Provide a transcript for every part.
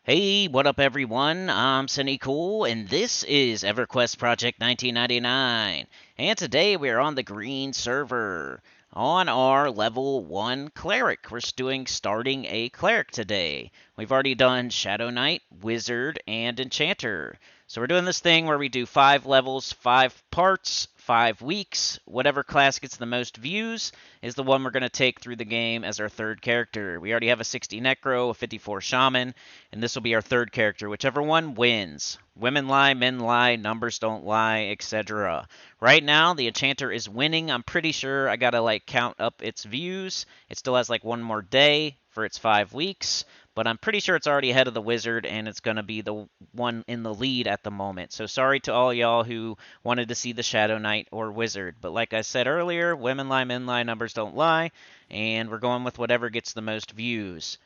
Hey, what up, everyone? I'm Sinnycool, and this is EverQuest Project 1999. And today we're on the green server on our level 1 cleric. We're doing starting a cleric today. We've already done Shadow Knight, Wizard, and Enchanter. So we're doing this thing where we do 5 levels, 5 parts, 5 weeks. Whatever class gets the most views is the one we're going to take through the game as our third character. We already have a 60 Necro, a 54 Shaman, and this will be our third character. Whichever one wins. Women lie, men lie, numbers don't lie, etc. Right now, the Enchanter is winning. I'm pretty sure I gotta count up its views. It still has one more day for its 5 weeks, but I'm pretty sure it's already ahead of the Wizard, and it's gonna be the one in the lead at the moment. So sorry to all y'all who wanted to see the Shadow Knight or Wizard, but like I said earlier, women lie, men lie, numbers don't lie, and we're going with whatever gets the most views.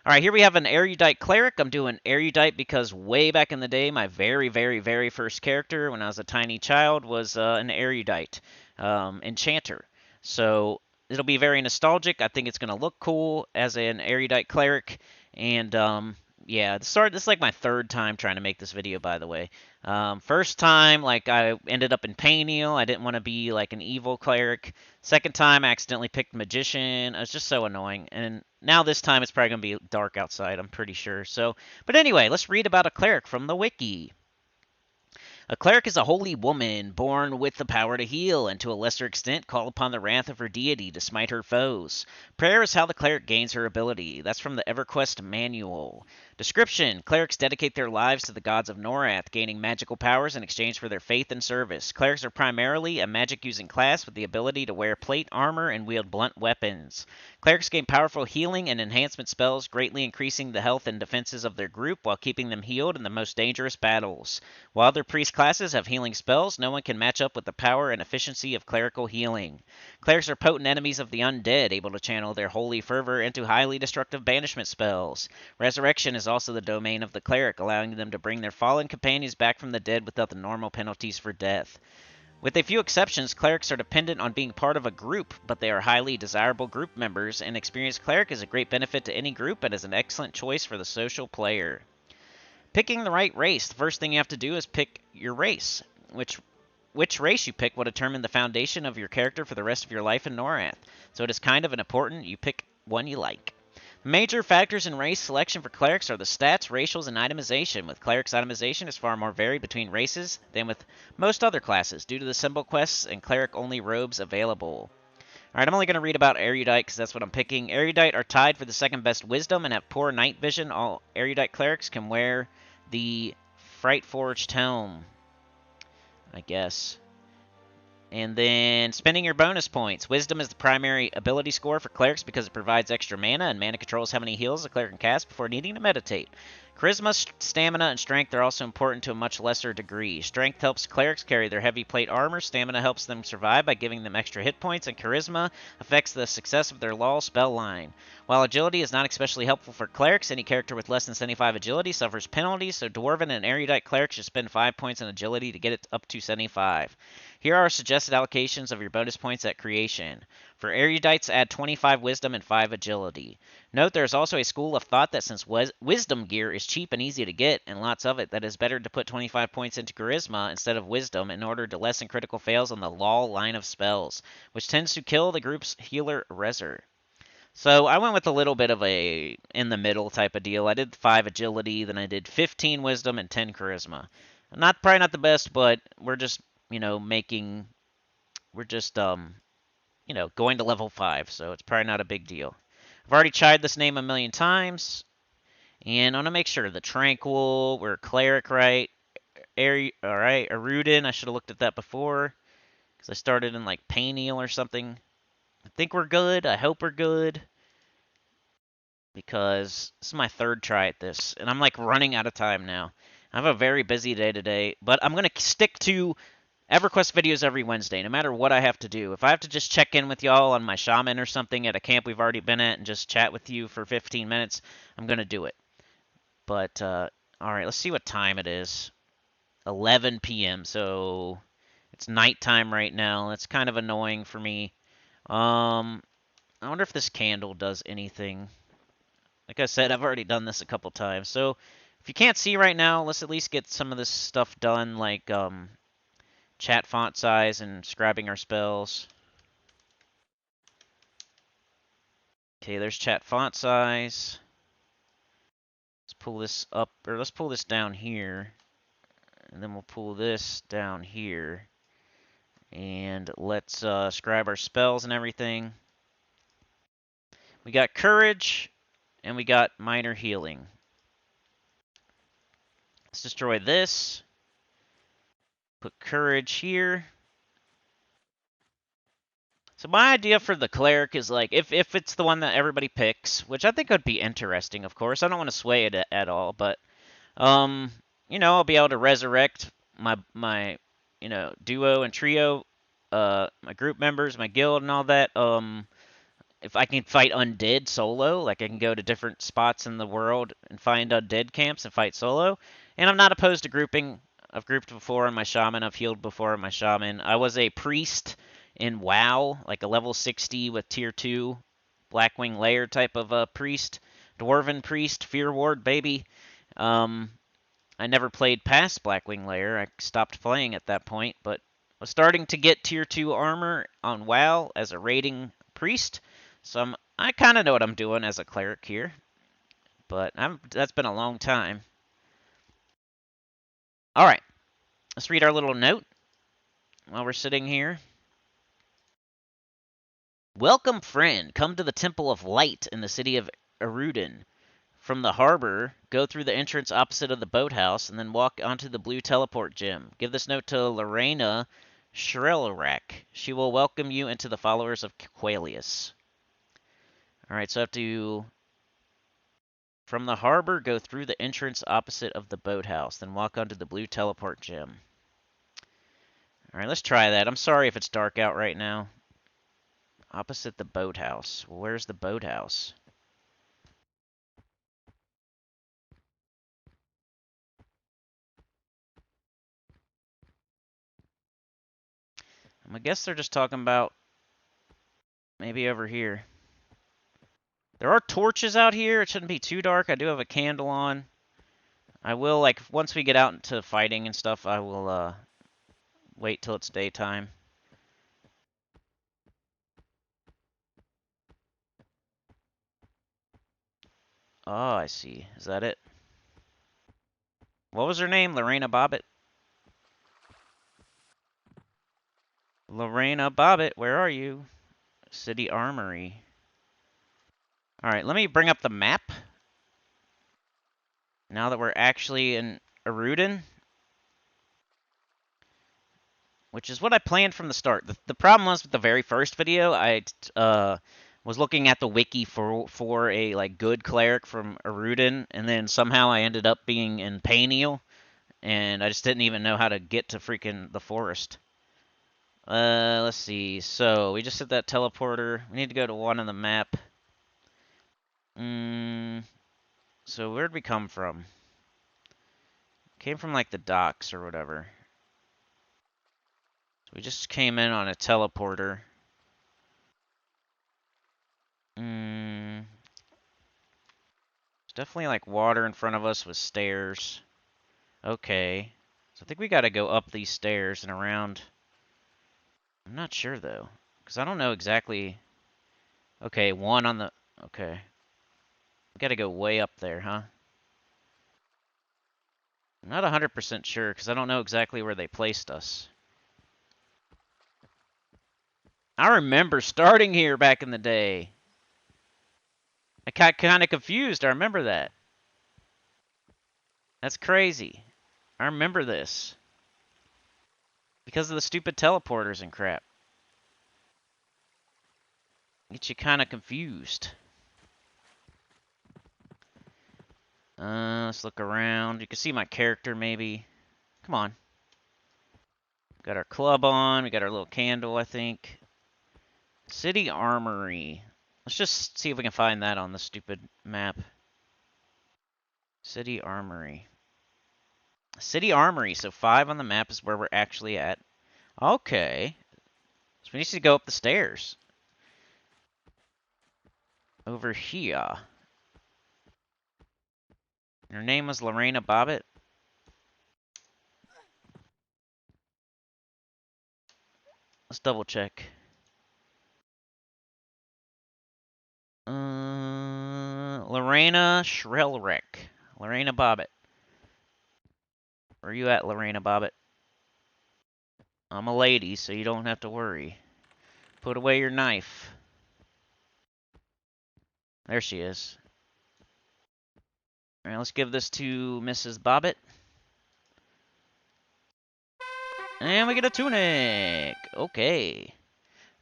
All right, here we have an Erudite Cleric. I'm doing Erudite because way back in the day, my very first character when I was a tiny child was an Erudite Enchanter. So it'll be very nostalgic. I think it's going to look cool as an Erudite Cleric. And yeah, this is like my third time trying to make this video, by the way. First time, I ended up in Payneal. I didn't want to be like an evil cleric. Second time, I accidentally picked Magician. It was just so annoying. And now this time, it's probably going to be dark outside, I'm pretty sure. So, but anyway, let's read about a cleric from the wiki. A cleric is a holy woman born with the power to heal and to a lesser extent call upon the wrath of her deity to smite her foes. Prayer is how the cleric gains her ability. That's from the EverQuest manual. Description: clerics dedicate their lives to the gods of Norath, gaining magical powers in exchange for their faith and service. Clerics are primarily a magic-using class with the ability to wear plate armor and wield blunt weapons. Clerics gain powerful healing and enhancement spells, greatly increasing the health and defenses of their group while keeping them healed in the most dangerous battles. While other priest classes have healing spells, no one can match up with the power and efficiency of clerical healing. Clerics are potent enemies of the undead, able to channel their holy fervor into highly destructive banishment spells. Resurrection is also the domain of the cleric, allowing them to bring their fallen companions back from the dead without the normal penalties for death. With a few exceptions, clerics are dependent on being part of a group, but they are highly desirable group members. An experienced cleric is a great benefit to any group and is an excellent choice for the social player. Picking the right race. The first thing you have to do is pick your race. Which race you pick will determine the foundation of your character for the rest of your life in Norath. So it is kind of an important you pick one you like. Major factors in race selection for clerics are the stats, racials, and itemization. With clerics, itemization is far more varied between races than with most other classes due to the symbol quests and cleric-only robes available. Alright, I'm only going to read about Erudite because that's what I'm picking. Erudite are tied for the second best wisdom and have poor night vision. All Erudite clerics can wear the Frightforged Helm, I guess. And then spending your bonus points. Wisdom is the primary ability score for clerics because it provides extra mana, and mana controls how many heals a cleric can cast before needing to meditate. Charisma, stamina, and strength are also important to a much lesser degree. Strength helps clerics carry their heavy plate armor, stamina helps them survive by giving them extra hit points, and charisma affects the success of their law spell line. While agility is not especially helpful for clerics, any character with less than 75 agility suffers penalties, so Dwarven and Erudite clerics should spend 5 points in agility to get it up to 75. Here are suggested allocations of your bonus points at creation. For Erudites, add 25 wisdom and 5 agility. Note there is also a school of thought that since wisdom gear is cheap and easy to get, and lots of it, that it's better to put 25 points into charisma instead of wisdom in order to lessen critical fails on the law line of spells, which tends to kill the group's healer Rezer. So I went with a little bit of a in the middle type of deal. I did 5 agility, then I did 15 wisdom and 10 charisma. Probably not the best, but we're just, making we're just going to level 5, so it's probably not a big deal. I've already tried this name a million times, and I want to make sure. The Tranquil, we're Cleric, right? Alright, Erudin, I should have looked at that before, because I started in, Payneal or something. I think we're good. I hope we're good, because this is my third try at this, and I'm, running out of time now. I have a very busy day today, but I'm going to stick to EverQuest videos every Wednesday, no matter what I have to do. If I have to just check in with y'all on my shaman or something at a camp we've already been at and just chat with you for 15 minutes, I'm going to do it. But, alright, let's see what time it is. 11 p.m., so it's nighttime right now. That's kind of annoying for me. I wonder if this candle does anything. Like I said, I've already done this a couple times. So if you can't see right now, let's at least get some of this stuff done, like chat font size and scribing our spells. Okay, there's chat font size. Let's pull this up, or let's pull this down here. And then we'll pull this down here. And let's scribe our spells and everything. We got courage, and we got minor healing. Let's destroy this. Put courage here. So my idea for the cleric is like, if it's the one that everybody picks, which I think would be interesting, of course. I don't want to sway it at all, but I'll be able to resurrect my duo and trio, my group members, my guild, and all that. If I can fight undead solo, like I can go to different spots in the world and find undead camps and fight solo. And I'm not opposed to grouping. I've grouped before in my shaman. I've healed before in my shaman. I was a priest in WoW, like a level 60 with tier 2 Blackwing Lair type of a priest. Dwarven priest, Fear Ward, baby. I never played past Blackwing Lair. I stopped playing at that point, but I was starting to get tier 2 armor on WoW as a raiding priest. So I kind of know what I'm doing as a cleric here, but that's been a long time. All right, let's read our little note while we're sitting here. Welcome, friend. Come to the Temple of Light in the city of Erudite. From the harbor, go through the entrance opposite of the boathouse, and then walk onto the blue teleport gem. Give this note to Lorena Shrellerak. She will welcome you into the followers of Qualius. All right, so I have to... From the harbor, go through the entrance opposite of the boathouse, then walk onto the blue teleport gem. All right, let's try that. I'm sorry if it's dark out right now. Opposite the boathouse. Well, where's the boathouse? I guess they're just talking about maybe over here. There are torches out here. It shouldn't be too dark. I do have a candle on. I will, like, once we get out into fighting and stuff, I will wait till it's daytime. Oh, I see. Is that it? What was her name? Lorena Bobbitt? Lorena Bobbitt, where are you? City Armory. Alright, let me bring up the map. Now that we're actually in Erudite. Which is what I planned from the start. The problem was with the very first video, I was looking at the wiki for a like good cleric from Erudite, and then somehow I ended up being in Paniel, and I just didn't even know how to get to freaking the forest. Let's see. So we just hit that teleporter. We need to go to one on the map. So where'd we come from? Came from like the docks or whatever. So we just came in on a teleporter. There's definitely like water in front of us with stairs. Okay. So I think we gotta go up these stairs and around. I'm not sure though. Because I don't know exactly. Okay, one on the... Okay. We gotta go way up there, huh? I'm not 100% sure because I don't know exactly where they placed us. I remember starting here back in the day. I got kind of confused. I remember that. That's crazy. I remember this. Because of the stupid teleporters and crap. Get you kind of confused. Let's look around. You can see my character, maybe. Come on. Got our club on. We got our little candle, I think. City Armory. Let's just see if we can find that on the stupid map. City Armory. City Armory. So 5 on the map is where we're actually at. Okay. So we need to go up the stairs. Over here. Her name was Lorena Bobbitt. Let's double check. Lorena Shrelrick. Lorena Bobbitt. Where you at, Lorena Bobbitt? I'm a lady, so you don't have to worry. Put away your knife. There she is. Alright, let's give this to Mrs. Bobbitt. And we get a tunic. Okay.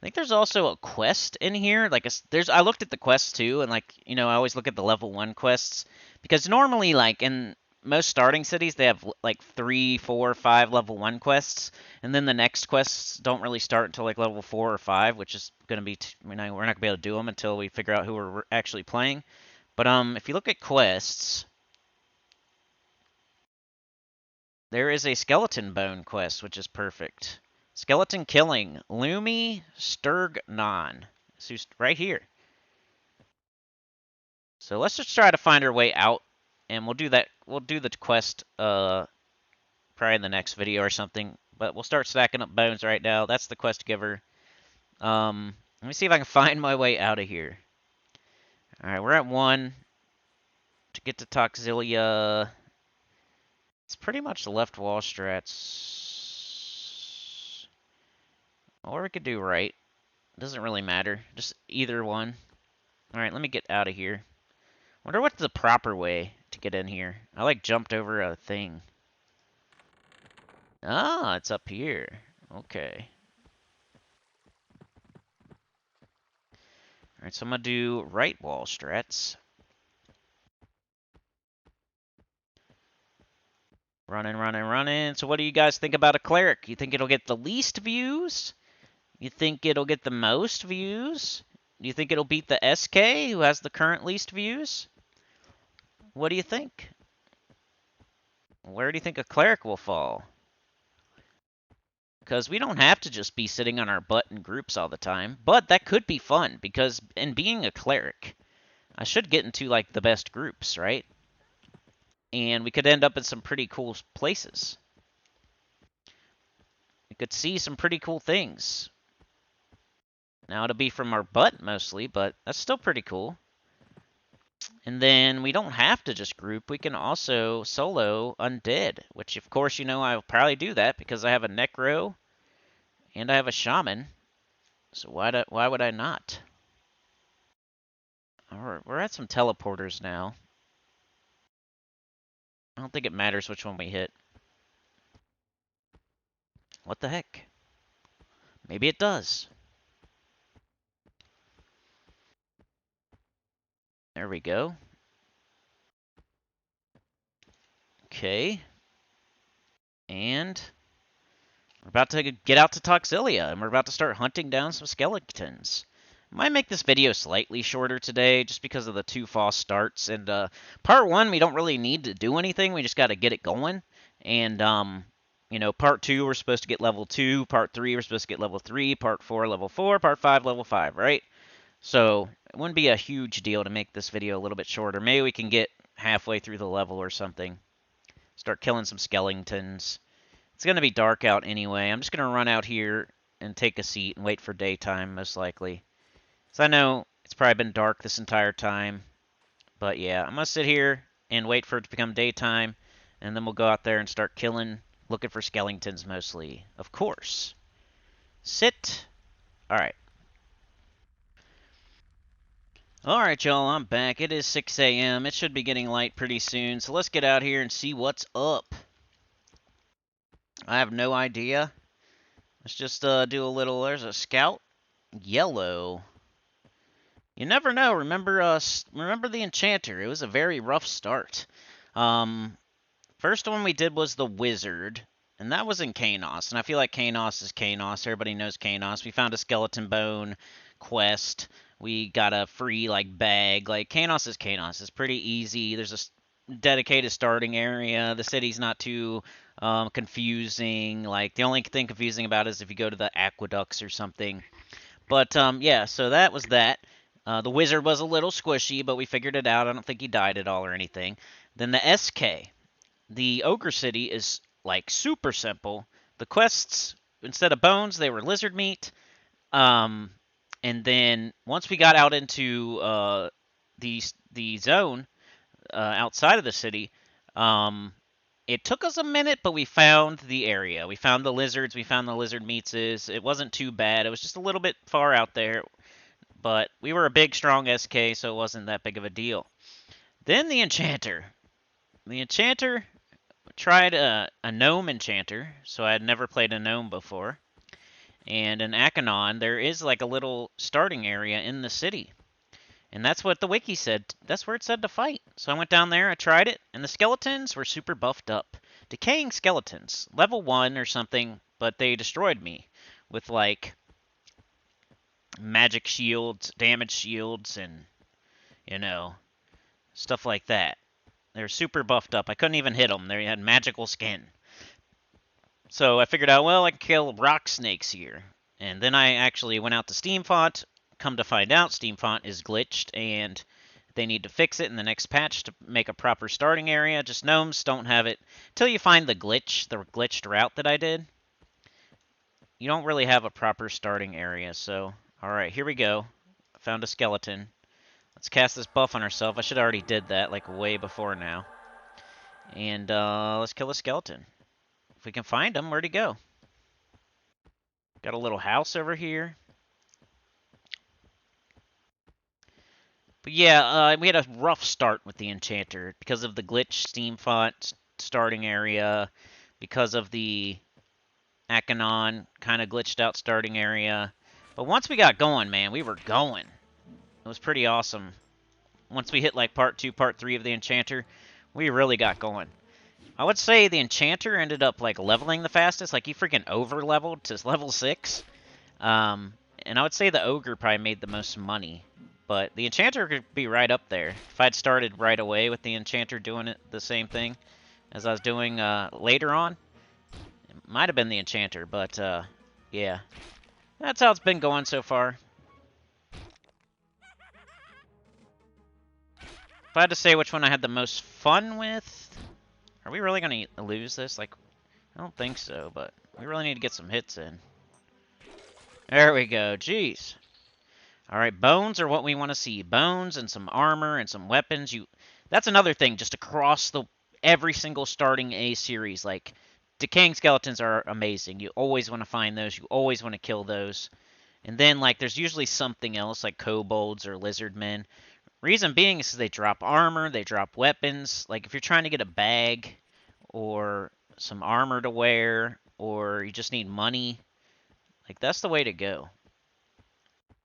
I think there's also a quest in here. Like, I looked at the quests too, and like, I always look at the level 1 quests. Because normally, like, in most starting cities, they have like 3, 4, 5 level 1 quests. And then the next quests don't really start until like level 4 or 5, which is going to be, we're not going to be able to do them until we figure out who we're actually playing. But if you look at quests, there is a skeleton bone quest, which is perfect. Skeleton killing, Lumi Sturgnon. So right here. So let's just try to find our way out, and we'll do that. We'll do the quest probably in the next video or something. But we'll start stacking up bones right now. That's the quest giver. Let me see if I can find my way out of here. All right, we're at 1. To get to Toxilia, it's pretty much the left wall strats. Or we could do right. Doesn't really matter. Just either one. Alright, let me get out of here. Wonder what's the proper way to get in here. I like jumped over a thing. Ah, it's up here. Okay. Alright, so I'm gonna do right wall strats. Running, running, running. So what do you guys think about a cleric? You think it'll get the least views? You think it'll get the most views? Do you think it'll beat the SK, who has the current least views? What do you think? Where do you think a cleric will fall? Because we don't have to just be sitting on our butt in groups all the time. But that could be fun, because in being a cleric, I should get into, like, the best groups, right? And we could end up in some pretty cool places. We could see some pretty cool things. Now, it'll be from our butt, mostly, but that's still pretty cool. And then we don't have to just group. We can also solo undead, which, of course, I'll probably do that because I have a necro and I have a shaman. So why would I not? Alright, we're at some teleporters now. I don't think it matters which one we hit. What the heck? Maybe it does. There we go. Okay. And we're about to get out to Toxilia, and we're about to start hunting down some skeletons. I might make this video slightly shorter today, just because of the 2 false starts. And part 1, we don't really need to do anything. We just got to get it going. And part 2, we're supposed to get level 2. Part 3, we're supposed to get level 3. Part 4, level 4. Part 5, level 5, right? So it wouldn't be a huge deal to make this video a little bit shorter. Maybe we can get halfway through the level or something. Start killing some skeletons. It's going to be dark out anyway. I'm just going to run out here and take a seat and wait for daytime, most likely. So I know it's probably been dark this entire time. But yeah, I'm going to sit here and wait for it to become daytime. And then we'll go out there and start killing, looking for skeletons mostly. Of course. Sit. Alright. Alright, y'all, I'm back. It is 6 a.m. It should be getting light pretty soon. So let's get out here and see what's up. I have no idea. Let's just do a little... There's a scout. Yellow. You never know. Remember the enchanter. It was a very rough start. First one we did was the wizard, and that was in Kanos. And I feel like Kanos is Kanos. Everybody knows Kanos. We found a skeleton bone quest. We got a free bag. Like Kanos is Kanos. It's pretty easy. There's a dedicated starting area. The city's not too confusing. Like the only thing confusing about it is if you go to the aqueducts or something. But yeah, so that was that. The wizard was a little squishy, but we figured it out. I don't think he died at all or anything. Then the SK. The Ogre City is like super simple. The quests, instead of bones, they were lizard meat. Um, and then once we got out into the zone outside of the city, um, it took us a minute, but we found the area. We found the lizards. We found the lizard meatses. It wasn't too bad. It was just a little bit far out there, but we were a big, strong SK, so it wasn't that big of a deal. Then the Enchanter. The Enchanter tried a gnome enchanter, so I had never played a gnome before. And in Akanon, there is like a little starting area in the city. And that's what the wiki said. That's where it said to fight. So I went down there, I tried it, and the skeletons were super buffed up. Decaying skeletons, level 1 or something, but they destroyed me with like magic shields, damage shields, and, you know, stuff like that. They were super buffed up. I couldn't even hit them. They had magical skin. So I figured out, well, I can kill rock snakes here. And then I actually went out to Steamfont. Come to find out, Steamfont is glitched, and they need to fix it in the next patch to make a proper starting area. Just gnomes don't have it. Until you find the glitched route that I did, you don't really have a proper starting area. So, alright, here we go. I found a skeleton. Let's cast this buff on ourselves. I should have already did that, like, way before now. And, let's kill a skeleton. If we can find him, where'd he go? Got a little house over here. But yeah, we had a rough start with the Enchanter because of the glitch Steamfont starting area, because of the Akanon kind of glitched out starting area. But once we got going, man, we were going. It was pretty awesome. Once we hit like part 2, part 3 of the Enchanter, we really got going. I would say the Enchanter ended up like leveling the fastest. Like he freaking over leveled to level 6. And I would say the Ogre probably made the most money. But the Enchanter could be right up there. If I'd started right away with the Enchanter doing it the same thing as I was doing later on, it might have been the Enchanter. But, yeah. That's how it's been going so far. If I had to say which one I had the most fun with... Are we really going to lose this? Like, I don't think so, but we really need to get some hits in. There we go. Jeez. Alright, bones are what we want to see. Bones and some armor and some weapons. That's another thing, just across every single starting A series. Like, decaying skeletons are amazing. You always want to find those. You always want to kill those. And then, like, there's usually something else, like kobolds or lizard men. Reason being is they drop armor, they drop weapons. Like, if you're trying to get a bag or some armor to wear, or you just need money, like, that's the way to go.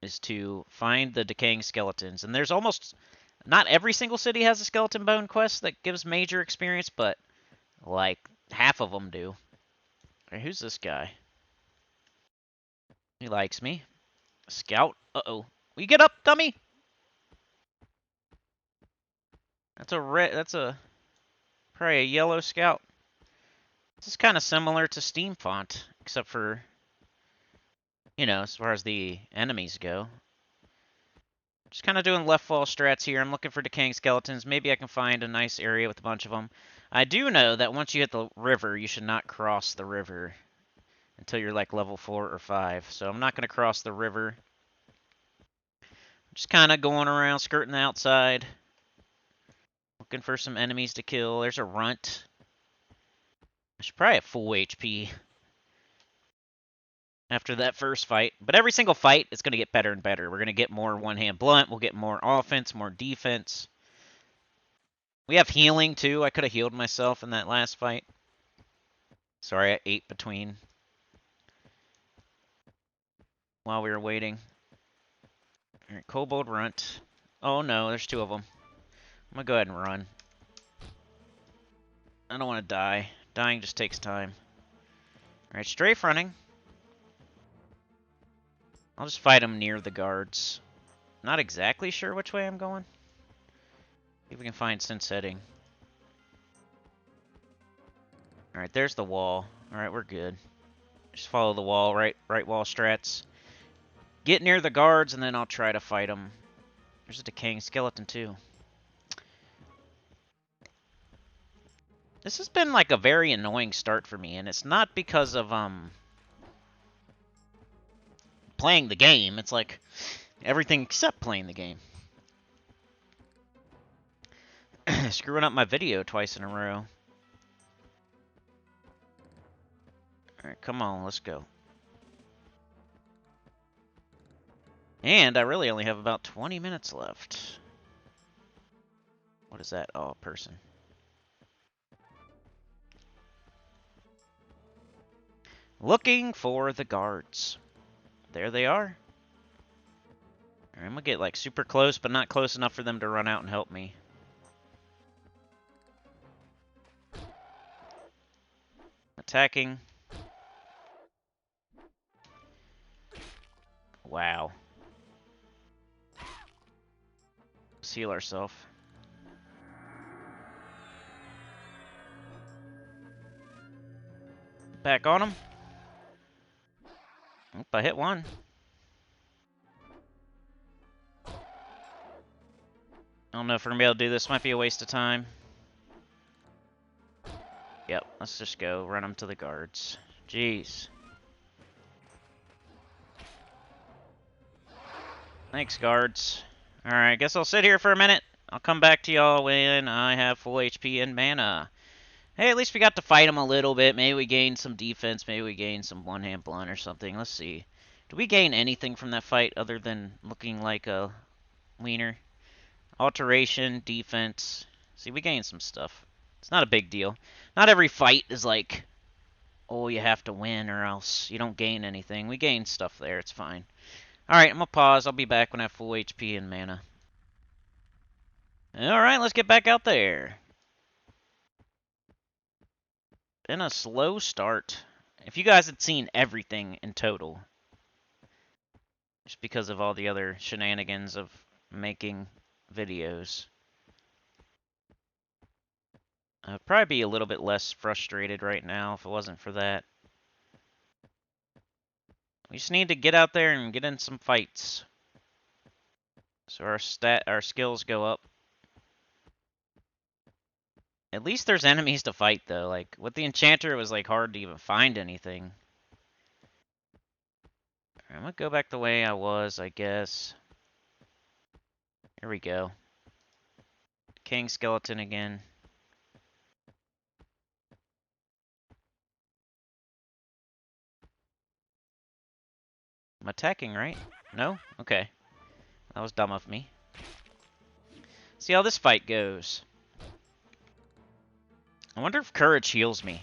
Is to find the decaying skeletons. And there's almost... Not every single city has a skeleton bone quest that gives major experience, but like half of them do. Right, who's this guy? He likes me. Scout. Uh-oh. Will you get up, dummy? That's a red... That's a... Probably a yellow scout. This is kind of similar to Steamfont, except for... You know, as far as the enemies go. Just kind of doing left wall strats here. I'm looking for decaying skeletons. Maybe I can find a nice area with a bunch of them. I do know that once you hit the river, you should not cross the river until you're like level 4 or 5. So I'm not going to cross the river. Just kind of going around, skirting the outside. Looking for some enemies to kill. There's a runt. I should probably have full HP after that first fight. But every single fight, it's going to get better and better. We're going to get more one-hand blunt. We'll get more offense, more defense. We have healing, too. I could have healed myself in that last fight. Sorry, I ate between while we were waiting. Alright, Kobold Runt. Oh, no, there's 2 of them. I'm going to go ahead and run. I don't want to die. Dying just takes time. Alright, strafe running. I'll just fight them near the guards. Not exactly sure which way I'm going. See if we can find sense heading. Alright, there's the wall. Alright, we're good. Just follow the wall, right wall strats. Get near the guards, and then I'll try to fight them. There's a decaying skeleton, too. This has been like a very annoying start for me, and it's not because of playing the game. It's like everything except playing the game. Screwing up my video twice in a row. Alright, come on, let's go. And I really only have about 20 minutes left. What is that? Oh, person. Looking for the guards. There they are. Alright, I'm gonna get like super close, but not close enough for them to run out and help me. Attacking. Wow. Let's heal ourselves. Back on him. Oop, I hit one. I don't know if we're gonna be able to do this. Might be a waste of time. Yep, let's just go run them to the guards. Jeez. Thanks, guards. Alright, guess I'll sit here for a minute. I'll come back to y'all when I have full HP and mana. Hey, at least we got to fight him a little bit. Maybe we gained some defense. Maybe we gained some one-hand blunt or something. Let's see. Did we gain anything from that fight other than looking like a wiener? Alteration, defense. See, we gained some stuff. It's not a big deal. Not every fight is like, oh, you have to win or else you don't gain anything. We gained stuff there. It's fine. Alright, I'm going to pause. I'll be back when I have full HP and mana. Alright, let's get back out there. Been a slow start. If you guys had seen everything in total, just because of all the other shenanigans of making videos, I'd probably be a little bit less frustrated right now if it wasn't for that. We just need to get out there and get in some fights, so our skills go up. At least there's enemies to fight, though. Like, with the Enchanter, it was, like, hard to even find anything. I'm gonna go back the way I was, I guess. Here we go. King Skeleton again. I'm attacking, right? No? Okay. That was dumb of me. See how this fight goes. I wonder if courage heals me.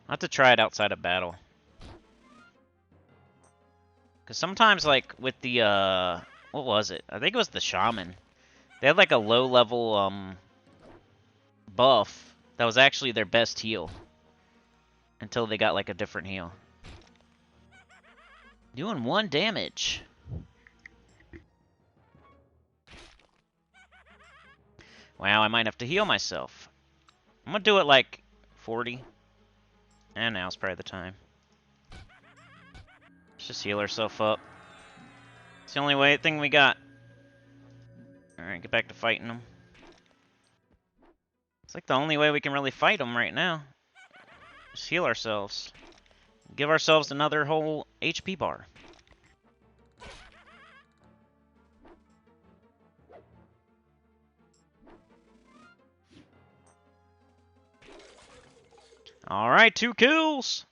I'll have to try it outside of battle. Because sometimes, like, with the, what was it? I think it was the shaman. They had, like, a low-level, buff that was actually their best heal. Until they got, like, a different heal. Doing 1 damage. Wow, I might have to heal myself. I'm gonna do it like 40. And now's probably the time. Let's just heal ourselves up. It's the only thing we got. Alright, get back to fighting them. It's like the only way we can really fight them right now. Just heal ourselves. Give ourselves another whole HP bar. Alright, 2 kills!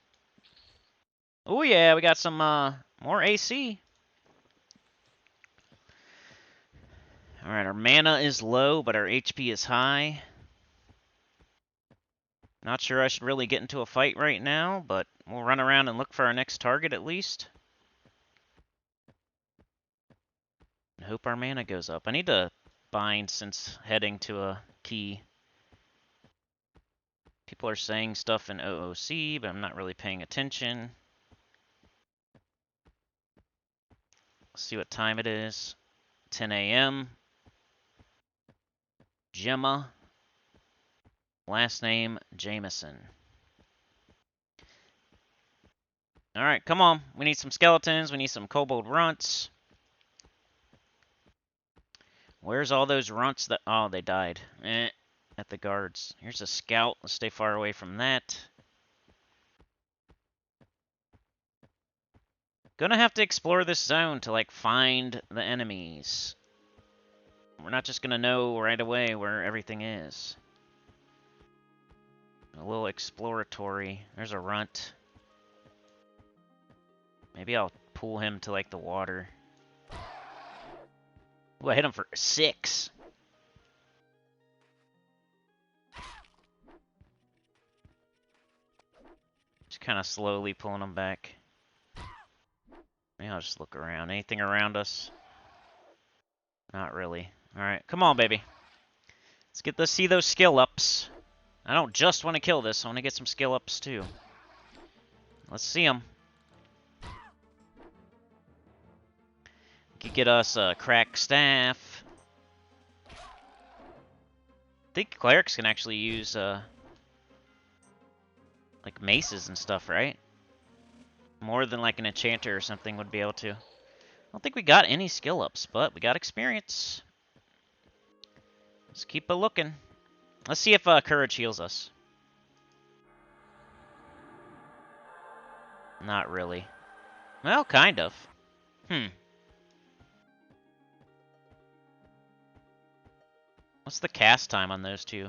Oh yeah, we got some more AC. Alright, our mana is low, but our HP is high. Not sure I should really get into a fight right now, but we'll run around and look for our next target at least. And hope our mana goes up. I need to bind since heading to a key. People are saying stuff in OOC, but I'm not really paying attention. Let's see what time it is. 10 a.m. Gemma. Last name, Jameson. Alright, come on. We need some skeletons. We need some kobold runts. Where's all those runts that... Oh, they died. at the guards. Here's a scout. Let's stay far away from that. Gonna have to explore this zone to, like, find the enemies. We're not just gonna know right away where everything is. A little exploratory. There's a runt. Maybe I'll pull him to, like, the water. Ooh, I hit him for 6. Just kind of slowly pulling him back. Maybe I'll just look around. Anything around us? Not really. Alright, come on, baby. Let's see those skill ups. I don't just want to kill this. I want to get some skill ups, too. Let's see them. Could get us a crack staff. I think clerics can actually use, like, maces and stuff, right? More than, like, an enchanter or something would be able to. I don't think we got any skill ups, but we got experience. Let's keep a looking. Let's see if courage heals us. Not really. Well, kind of. What's the cast time on those two?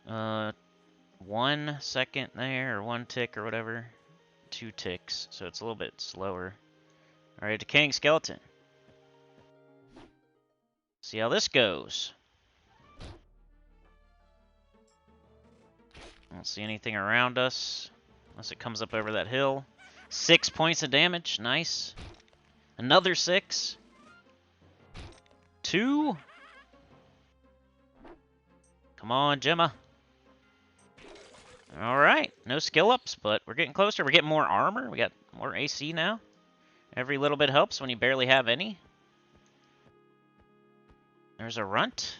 1 second there, or 1 tick or whatever. 2 ticks, so it's a little bit slower. Alright, decaying skeleton. See how this goes. Don't see anything around us. Unless it comes up over that hill. 6 points of damage. Nice. Another 6. 2. Come on, Gemma. Alright. No skill ups, but we're getting closer. We're getting more armor. We got more AC now. Every little bit helps when you barely have any. There's a runt.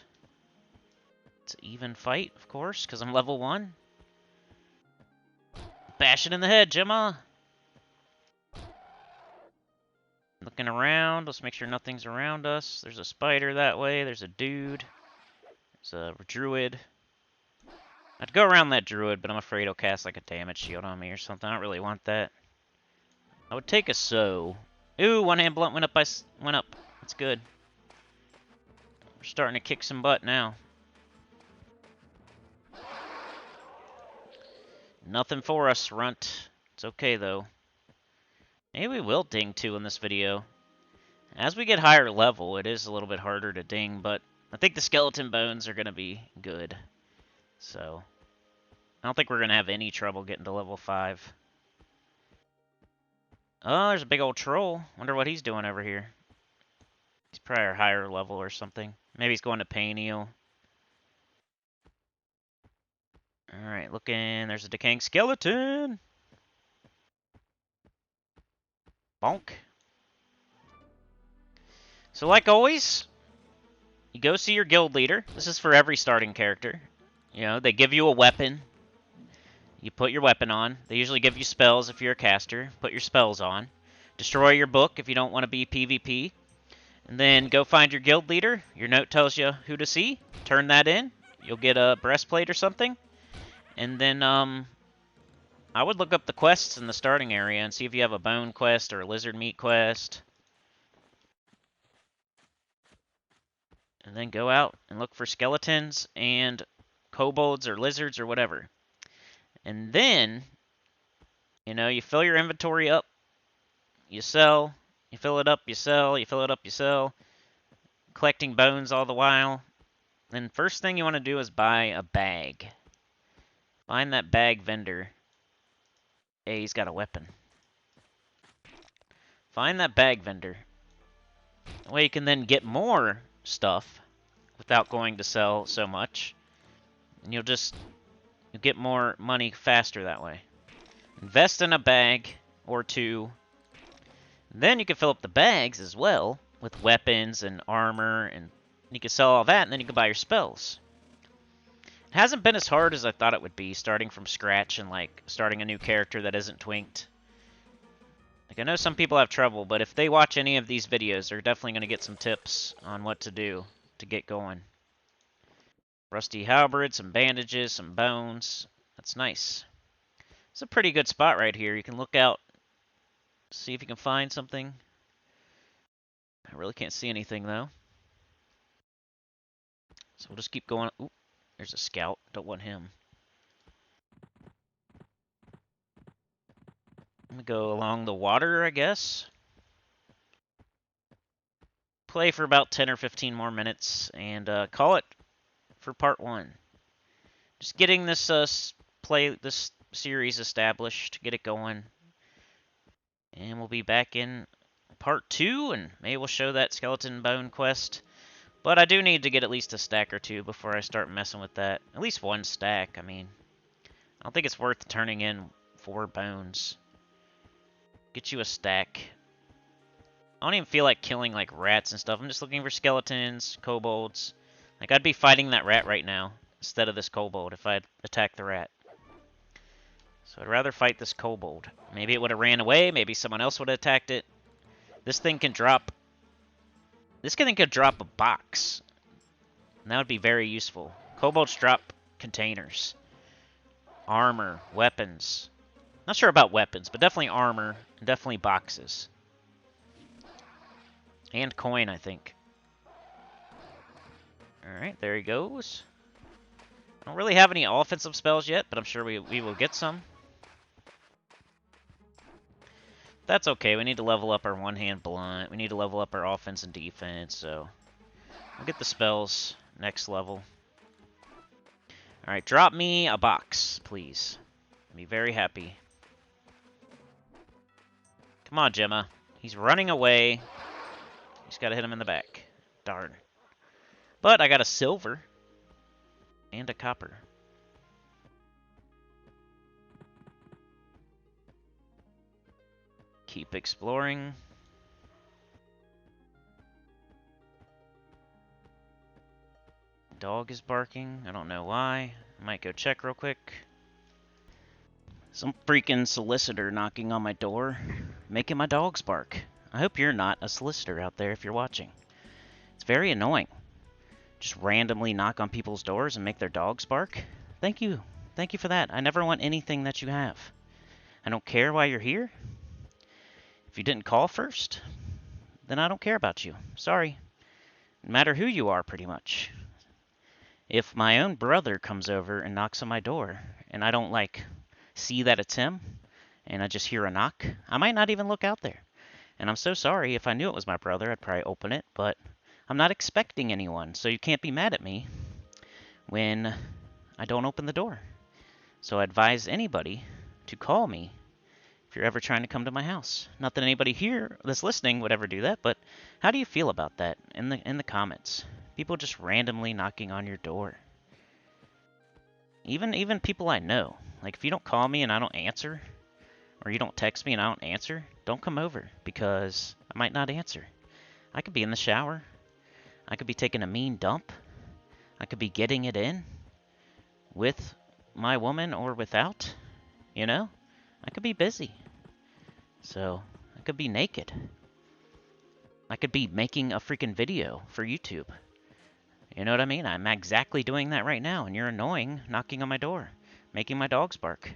It's an even fight, of course, because I'm level 1. Bash it in the head, Gemma. Looking around. Let's make sure nothing's around us. There's a spider that way. There's a dude. There's a druid. I'd go around that druid, but I'm afraid he'll cast like a damage shield on me or something. I don't really want that. I would take a sow. Ooh, one hand blunt went up. Went up. That's good. We're starting to kick some butt now. Nothing for us, runt. It's okay, though. Maybe we will ding, too, in this video. As we get higher level, it is a little bit harder to ding, but I think the skeleton bones are going to be good. So, I don't think we're going to have any trouble getting to level 5. Oh, there's a big old troll. Wonder what he's doing over here. He's probably a higher level or something. Maybe he's going to pain heal. Alright, looking. There's a decaying skeleton. Bonk. So like always, you go see your guild leader. This is for every starting character. You know, they give you a weapon. You put your weapon on. They usually give you spells if you're a caster. Put your spells on. Destroy your book if you don't want to be PvP. And then go find your guild leader. Your note tells you who to see. Turn that in. You'll get a breastplate or something. And then, I would look up the quests in the starting area and see if you have a bone quest or a lizard meat quest. And then go out and look for skeletons and kobolds or lizards or whatever. And then, you know, you fill your inventory up. You sell. You fill it up, you sell. You fill it up, you sell. Collecting bones all the while. Then first thing you want to do is buy a bag. Find that bag vendor. Hey, he's got a weapon. Find that bag vendor. That way you can then get more stuff without going to sell so much. And you'll get more money faster that way. Invest in a bag or 2. Then you can fill up the bags as well with weapons and armor, and you can sell all that, and then you can buy your spells. It hasn't been as hard as I thought it would be, starting from scratch and, like, starting a new character that isn't twinked. Like, I know some people have trouble, but if they watch any of these videos, they're definitely going to get some tips on what to do to get going. Rusty halberd, some bandages, some bones. That's nice. It's a pretty good spot right here. You can look out, see if you can find something. I really can't see anything, though. So we'll just keep going. Ooh, there's a scout. Don't want him. I'm gonna go along the water, I guess. Play for about 10 or 15 more minutes and call it for part 1. Just getting this this series established, get it going. And we'll be back in part 2, and maybe we'll show that skeleton bone quest. But I do need to get at least a stack or 2 before I start messing with that. At least 1 stack, I mean. I don't think it's worth turning in 4 bones. Get you a stack. I don't even feel like killing like rats and stuff. I'm just looking for skeletons, kobolds. Like I'd be fighting that rat right now instead of this kobold if I'd attacked the rat. So I'd rather fight this kobold. Maybe it would have ran away. Maybe someone else would have attacked it. This thing can drop... This thing could drop a box. And that would be very useful. Kobolds drop containers. Armor. Weapons. Not sure about weapons, but definitely armor. And definitely boxes. And coin, I think. Alright, there he goes. I don't really have any offensive spells yet, but I'm sure we will get some. That's okay. We need to level up our one-hand blunt. We need to level up our offense and defense, so we'll get the spells next level. Alright, drop me a box, please. I'll be very happy. Come on, Gemma. He's running away. Just gotta hit him in the back. Darn. But I got a silver and a copper. Keep exploring. Dog is barking. I don't know why. I might go check real quick. Some freaking solicitor knocking on my door, making my dogs bark. I hope you're not a solicitor out there if you're watching. It's very annoying. Just randomly knock on people's doors and make their dogs bark. Thank you. Thank you for that. I never want anything that you have. I don't care why you're here. If you didn't call first, then I don't care about you. Sorry. No matter who you are, pretty much. If my own brother comes over and knocks on my door, and I don't, like, see that it's him, and I just hear a knock, I might not even look out there. And I'm so sorry. If I knew it was my brother, I'd probably open it, but I'm not expecting anyone, so you can't be mad at me when I don't open the door. So I advise anybody to call me if you're ever trying to come to my house. Not that anybody here that's listening would ever do that, but how do you feel about that in the comments? People just randomly knocking on your door. Even people I know. Like if you don't call me and I don't answer, or you don't text me and I don't answer, don't come over because I might not answer. I could be in the shower. I could be taking a mean dump. I could be getting it in with my woman or without, you know? I could be busy. So, I could be naked. I could be making a freaking video for YouTube. You know what I mean? I'm exactly doing that right now, and you're annoying, knocking on my door, making my dogs bark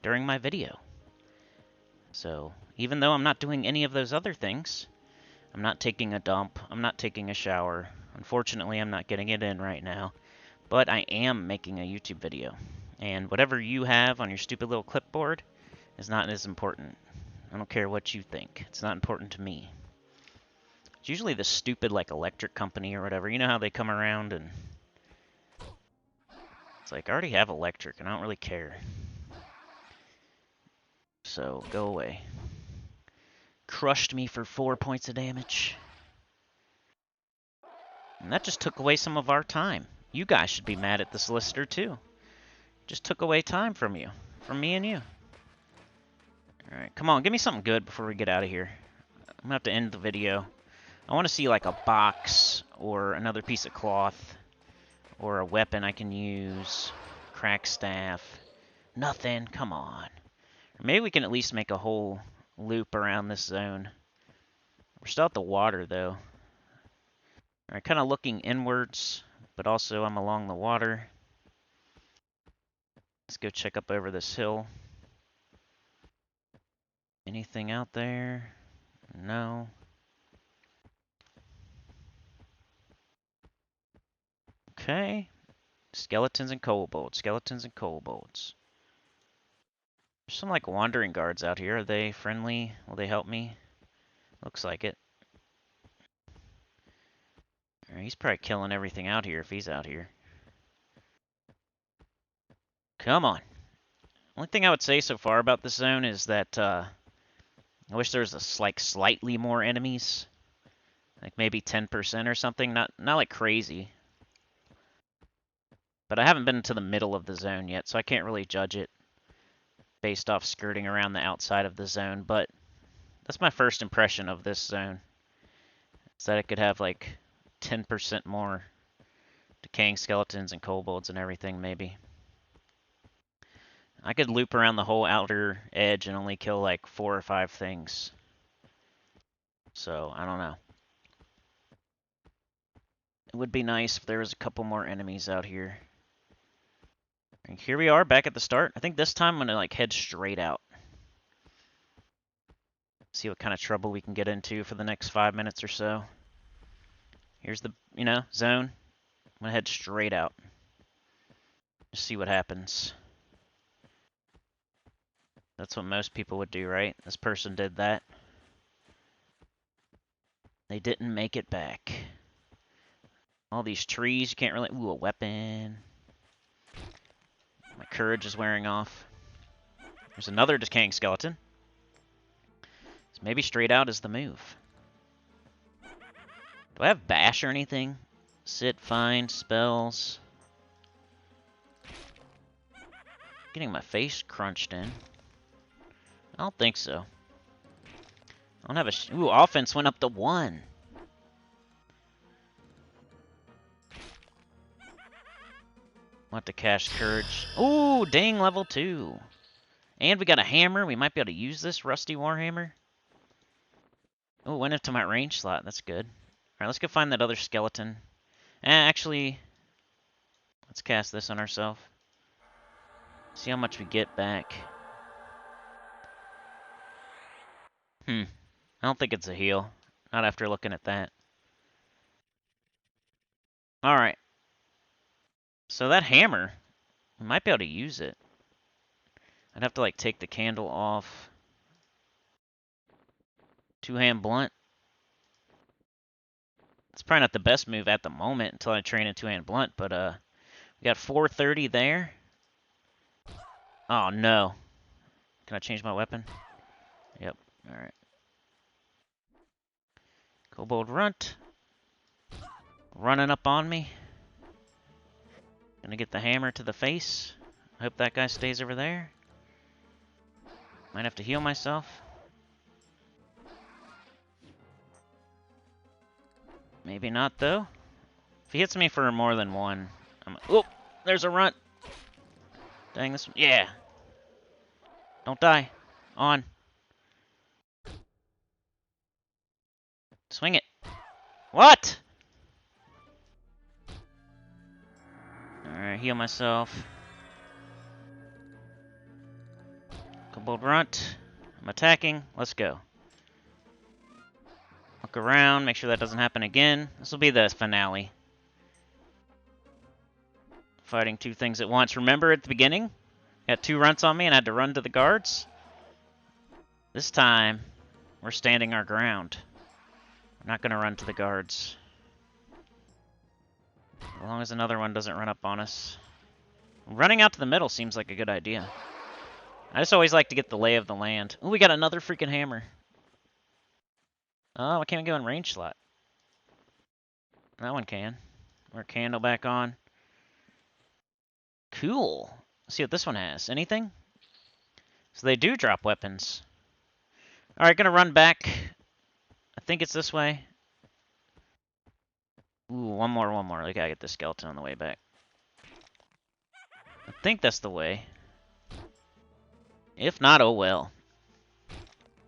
during my video. So, even though I'm not doing any of those other things, I'm not taking a dump, I'm not taking a shower. Unfortunately, I'm not getting it in right now, but I am making a YouTube video. And whatever you have on your stupid little clipboard is not as important. I don't care what you think. It's not important to me. It's usually the stupid, like, electric company or whatever. You know how they come around and... It's like, I already have electric, and I don't really care. So, go away. Crushed me for 4 points of damage. And that just took away some of our time. You guys should be mad at the solicitor, too. Just took away time from you. From me and you. Alright, come on, give me something good before we get out of here. I'm gonna have to end the video. I want to see, like, a box, or another piece of cloth, or a weapon I can use. Crack staff. Nothing, come on. Or maybe we can at least make a whole loop around this zone. We're still at the water, though. Alright, kind of looking inwards. but also I'm along the water. Let's go check up over this hill. Anything out there? No. Okay. Skeletons and kobolds. Skeletons and kobolds. There's some like wandering guards out here. Are they friendly? Will they help me? Looks like it. He's probably killing everything out here if he's out here. Come on. Only thing I would say so far about this zone is that I wish there was like slightly more enemies. Like maybe 10% or something. Not like crazy. But I haven't been to the middle of the zone yet, so I can't really judge it based off skirting around the outside of the zone. But that's my first impression of this zone. Is that it could have like 10% more decaying skeletons and kobolds and everything, maybe. I could loop around the whole outer edge and only kill like 4 or 5 things. So, I don't know. It would be nice if there was a couple more enemies out here. And here we are, back at the start. I think this time I'm going to like head straight out. See what kind of trouble we can get into for the next 5 minutes or so. Here's the, zone. I'm going to head straight out. Just see what happens. That's what most people would do, right? This person did that. They didn't make it back. All these trees, you can't really... Ooh, a weapon. My courage is wearing off. There's another decaying skeleton. So maybe straight out is the move. Do I have bash or anything? Sit, find, spells. Getting my face crunched in. I don't think so. I don't have a... Ooh, offense went up to 1. Want to cash courage. Ooh, dang, level 2. And we got a hammer. We might be able to use this rusty warhammer. Oh, went into my range slot. That's good. Alright, let's go find that other skeleton. Actually, let's cast this on ourselves. See how much we get back. I don't think it's a heal. Not after looking at that. Alright. So that hammer, we might be able to use it. I'd have to like take the candle off. Two-hand blunt. It's probably not the best move at the moment until I train a two-hand blunt, but we got 430 there. Oh no. Can I change my weapon? Yep. Alright. Kobold runt. Running up on me. Gonna get the hammer to the face. I hope that guy stays over there. Might have to heal myself. Maybe not, though. If he hits me for more than one, oh, there's a runt. Dang this. Yeah. Don't die. On. Swing it. What? Alright, heal myself. Kobold runt. I'm attacking. Let's go. Look around, make sure that doesn't happen again. This will be the finale. Fighting 2 things at once. Remember at the beginning? Got 2 runts on me and I had to run to the guards? This time, we're standing our ground. We're not going to run to the guards. As long as another one doesn't run up on us. Running out to the middle seems like a good idea. I just always like to get the lay of the land. Oh, we got another freaking hammer. Oh, I can't go in range slot. That one can. Our candle back on. Cool. Let's see what this one has. Anything? So they do drop weapons. Alright, gonna run back. I think it's this way. Ooh, one more. I gotta get the skeleton on the way back. I think that's the way. If not, oh well.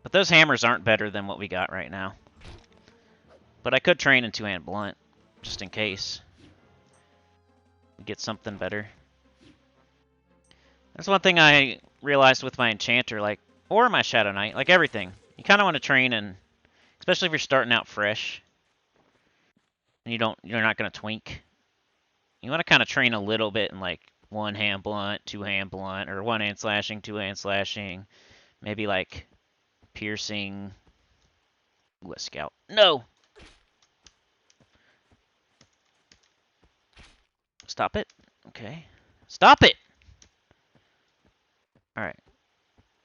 But those hammers aren't better than what we got right now. But I could train in two-hand blunt, just in case. get something better. That's one thing I realized with my Enchanter, like, or my Shadow Knight, like everything. You kind of want to train, and especially if you're starting out fresh, and you're not gonna twink. You want to kind of train a little bit in like one hand blunt, two hand blunt, or one hand slashing, two hand slashing, maybe like piercing. Ooh, a scout. No! Stop it. Okay. Stop it! Alright.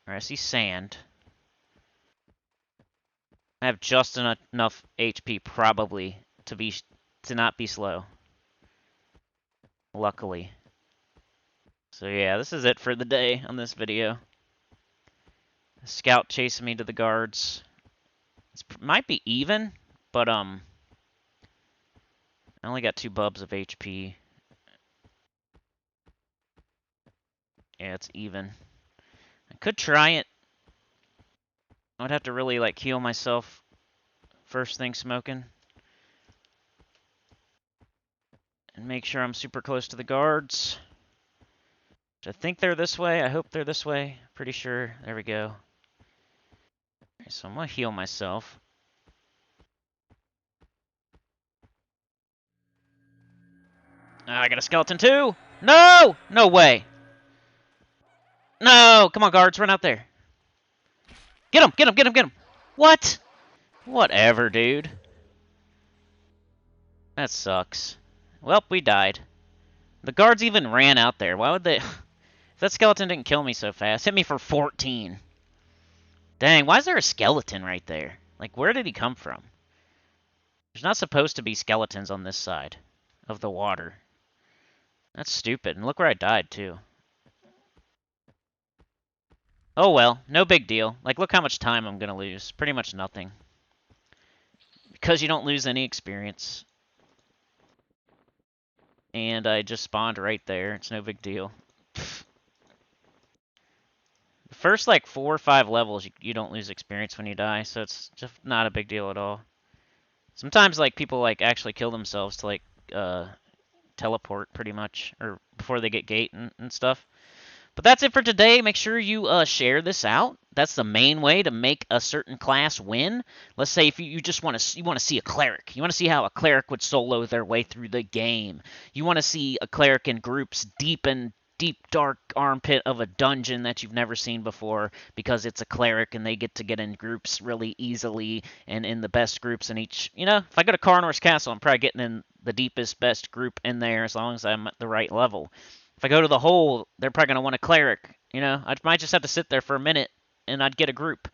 Alright, I see sand. I have just enough HP, probably, to not be slow. Luckily. So yeah, this is it for the day on this video. The scout chasing me to the guards. It might be even, but I only got 2 bubs of HP. Yeah, it's even. I could try it. I would have to really like heal myself first thing smoking. And make sure I'm super close to the guards. I think they're this way. I hope they're this way. Pretty sure. There we go. Okay, so I'm going to heal myself. I got a skeleton too! No! No way! No! Come on, guards, run out there. Get him! Get him! Get him! Get him! What? Whatever, dude. That sucks. Well, we died. The guards even ran out there. Why would they... If that skeleton didn't kill me so fast. Hit me for 14. Dang, why is there a skeleton right there? Like, where did he come from? There's not supposed to be skeletons on this side of the water. That's stupid. And look where I died, too. Oh well, no big deal. Like, look how much time I'm gonna lose. Pretty much nothing. Because you don't lose any experience. And I just spawned right there. It's no big deal. The first, like, 4 or 5 levels, you don't lose experience when you die, so it's just not a big deal at all. Sometimes, like, people, like, actually kill themselves to, like, teleport, pretty much, or before they get gate and stuff. But that's it for today. Make sure you share this out. That's the main way to make a certain class win. Let's say if you just want to see a cleric. You want to see how a cleric would solo their way through the game. You want to see a cleric in groups deep dark armpit of a dungeon that you've never seen before because it's a cleric and they get to get in groups really easily and in the best groups in each. You know, if I go to Carnor's Castle, I'm probably getting in the deepest, best group in there as long as I'm at the right level. If I go to the hole, they're probably going to want a cleric. You know, I might just have to sit there for a minute, and I'd get a group.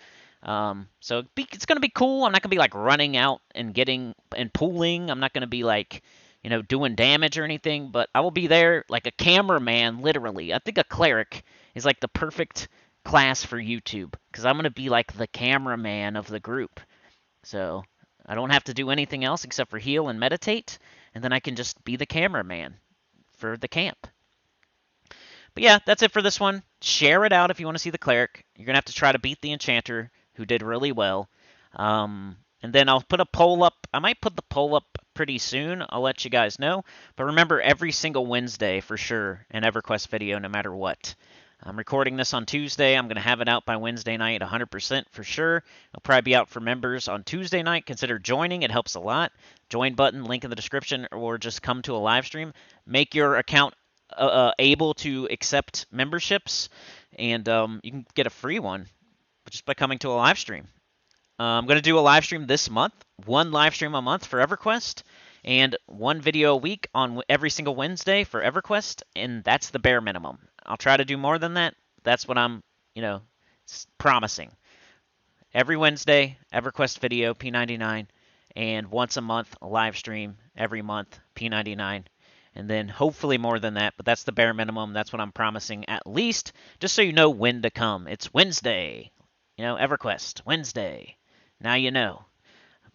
So it's going to be cool. I'm not going to be, like, running out and getting and pooling. I'm not going to be, like, you know, doing damage or anything. But I will be there like a cameraman, literally. I think a cleric is, like, the perfect class for YouTube. Because I'm going to be, like, the cameraman of the group. So I don't have to do anything else except for heal and meditate. And then I can just be the cameraman for the camp. But yeah, that's it for this one. Share it out if you want to see the cleric. You're going to have to try to beat the enchanter, who did really well. And then I'll put a poll up. I might put the poll up pretty soon. I'll let you guys know. But remember, every single Wednesday, for sure, an EverQuest video, no matter what. I'm recording this on Tuesday. I'm going to have it out by Wednesday night, 100% for sure. It'll probably be out for members on Tuesday night. Consider joining. It helps a lot. Join button, link in the description, or just come to a live stream. Make your account able to accept memberships, and you can get a free one just by coming to a live stream. I'm going to do a live stream this month, 1 live stream a month for EverQuest, and 1 video a week on every single Wednesday for EverQuest, and that's the bare minimum. I'll try to do more than that. That's what I'm, you know, promising. Every Wednesday, EverQuest video, P99, and once a month, a live stream every month, P99. And then hopefully more than that, but that's the bare minimum. That's what I'm promising at least, just so you know when to come. It's Wednesday. You know, EverQuest, Wednesday. Now you know.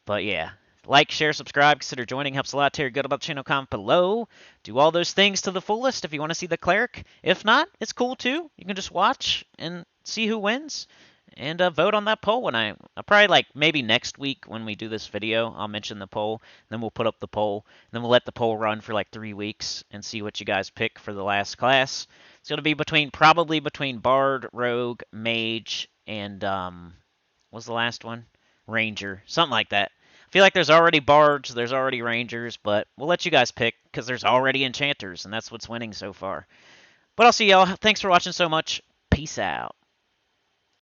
But yeah, like, share, subscribe, consider joining. Helps a lot. Tell your good about the channel, comment below. Do all those things to the fullest if you want to see the cleric. If not, it's cool too. You can just watch and see who wins. And vote on that poll when I'll probably like maybe next week when we do this video, I'll mention the poll. Then we'll put up the poll. Then we'll let the poll run for like 3 weeks and see what you guys pick for the last class. It's gonna be probably between Bard, Rogue, Mage, and what's the last one? Ranger, something like that. I feel like there's already Bards, there's already Rangers, but we'll let you guys pick because there's already Enchanters, and that's what's winning so far. But I'll see y'all. Thanks for watching so much. Peace out.